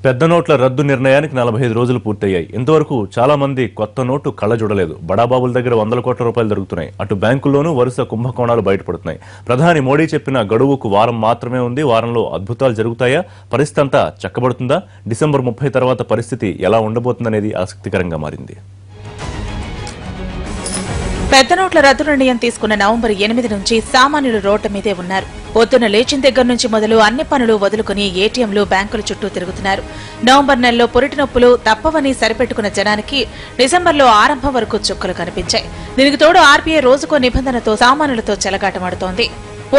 పెద్ద నోట్ల రద్దు నిర్ణయానికి 45 రోజులు పూర్తయ్యాయి. ఇంతవరకు చాలా మంది కొత్త నోటు కళ్ళ చూడలేదు. బడాబాబుల దగ్గర 100 కోట్ల రూపాయలు దొరుకుతున్నాయి. అటు బ్యాంకుల్లోనూ వరుస కుంభకోణాలు బయటపడుతున్నాయి. ప్రధాని మోడీ చెప్పిన గడువుకు వారం మాత్రమే ఉంది. వారంలో అద్భుతాలు జరుగుతాయా? పరిస్థితి అంతా చక్కబడుతుందా? డిసెంబర్ 30 తర్వాత పరిస్థితి ఎలా ఉండబోతుందనేది ఆసక్తికరంగా మారింది. పెద్ద నోట్ల రద్దు నిర్ణయం తీసుకున్న నవంబర్ 8 నుంచి సామాన్యులు రోడ్డు మీదే ఉన్నారు. పొద్దున లేచిన దగ్గర నుంచి మొదలు అన్ని పనులు వదులుకుని ఏటీఎంలు, బ్యాంకుల చుట్టూ తిరుగుతున్నారు. నవంబర్ నెలలో పురిటి నొప్పులు తప్పవని సరిపెట్టుకున్న జనానికి డిసెంబర్లో ఆరంభం వరకు చుక్కలు కనిపించాయి. దీనికి తోడు ఆర్బీఐ రోజుకో నిబంధనతో సామాన్యులతో చెలగాటమాడుతోంది.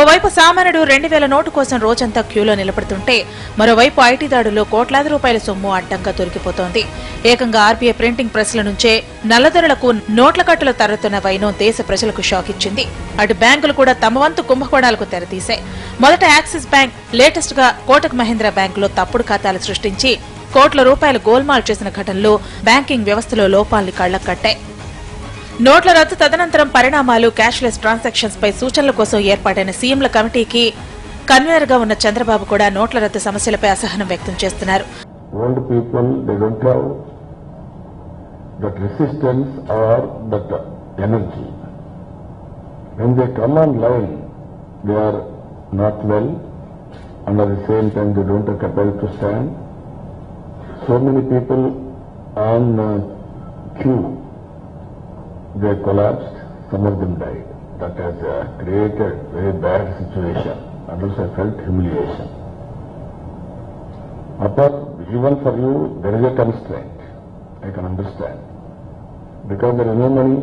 ఓవైపు సామాన్యుడు 2000 నోటు కోసం రోజంతా క్యూలో నిలబడుతుంటే, మరోవైపు ఐటీ దాడుల్లో కోట్లాది రూపాయల సొమ్ము అడ్డంగా దొరికిపోతోంది. ఏకంగా ఆర్బీఐ ప్రింటింగ్ ప్రెస్ల నుంచే నల్లధరలకు నోట్ల కట్టులు తరుతున్న వైనం దేశ ప్రజలకు షాక్ ఇచ్చింది. అటు బ్యాంకులు కూడా తమ వంతు కుంభకోణాలకు తెరతీశాయి. మొదట యాక్సిస్ బ్యాంక్, లేటెస్ట్ గా కోటక్ మహీంద్రా బ్యాంకులో తప్పుడు ఖాతాలు సృష్టించి కోట్ల రూపాయలు గోల్మాల్ చేసిన ఘటనలో బ్యాంకింగ్ వ్యవస్థలో లోపాల్ని కళ్లకు కట్టాయి. నోట్ల రద్దు తదనంతరం పరిణామాలు, క్యాష్లెస్ ట్రాన్సాక్షన్స్ పై సూచనల కోసం ఏర్పాటైన సీఎంల కమిటీకి కన్వీనర్ గా ఉన్న చంద్రబాబు కూడా నోట్ల రద్దు సమస్యలపై అసహనం వ్యక్తం చేస్తున్నారు. Old people, they don't have that resistance or that energy. When they come online, they are not well, and at the same time they don't have capacity to stand. So many people on queue, they collapsed, some of them died. That has created very bad situation, and also I felt humiliation. Apart, even for you, there is a constraint. I can understand. Because there is no money,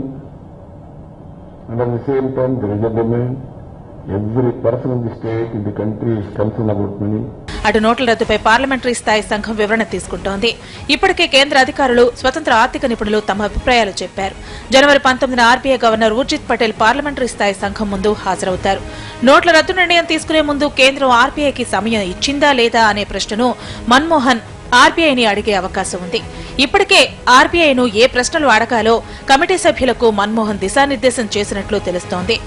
and at the same time there is a demand. Every person in the state, in the country is concerned about money. అటు నోట్ల రద్దుపై parliamentary స్థాయి సంఘం వివరణ తీసుకుంటోంది. ఇప్పటికే కేంద్ర అధికారులు, స్వతంత్ర ఆర్థిక నిపుణులు తమ అభిప్రాయాలు చెప్పారు. జనవరి 19న RBI governor Urjit Patel parliamentary స్థాయి సంఘం ముందు హాజరవుతారు. నోట్ల రద్దు నిర్ణయం తీసుకునే ముందు కేంద్రం ఆర్బీఐకి సమయం ఇచ్చిందా లేదా అనే ప్రశ్నను మన్మోహన్ ఆర్బీఐని అడిగే అవకాశం ఉంది. ఇప్పటికే ఆర్బీఐను ఏ ప్రశ్నలు అడగాలో కమిటీ సభ్యులకు మన్మోహన్ దిశానిర్దేశం చేసినట్లు తెలుస్తోంది.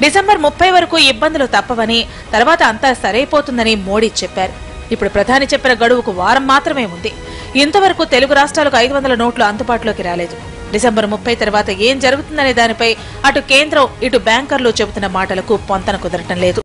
డిసెంబర్ 30 వరకు ఇబ్బందులు తప్పవని, తర్వాత అంతా సరైపోతుందని మోడీ చెప్పారు. ఇప్పుడు ప్రధాని చెప్పిన గడువుకు వారం మాత్రమే ఉంది. ఇంతవరకు తెలుగు రాష్ట్రాలకు 500 నోట్లు అందుబాటులోకి రాలేదు. డిసెంబర్ 30 తర్వాత ఏం జరుగుతుందనే దానిపై అటు కేంద్రం, ఇటు బ్యాంకర్లు చెబుతున్న మాటలకు పొంతన కుదరటం లేదు.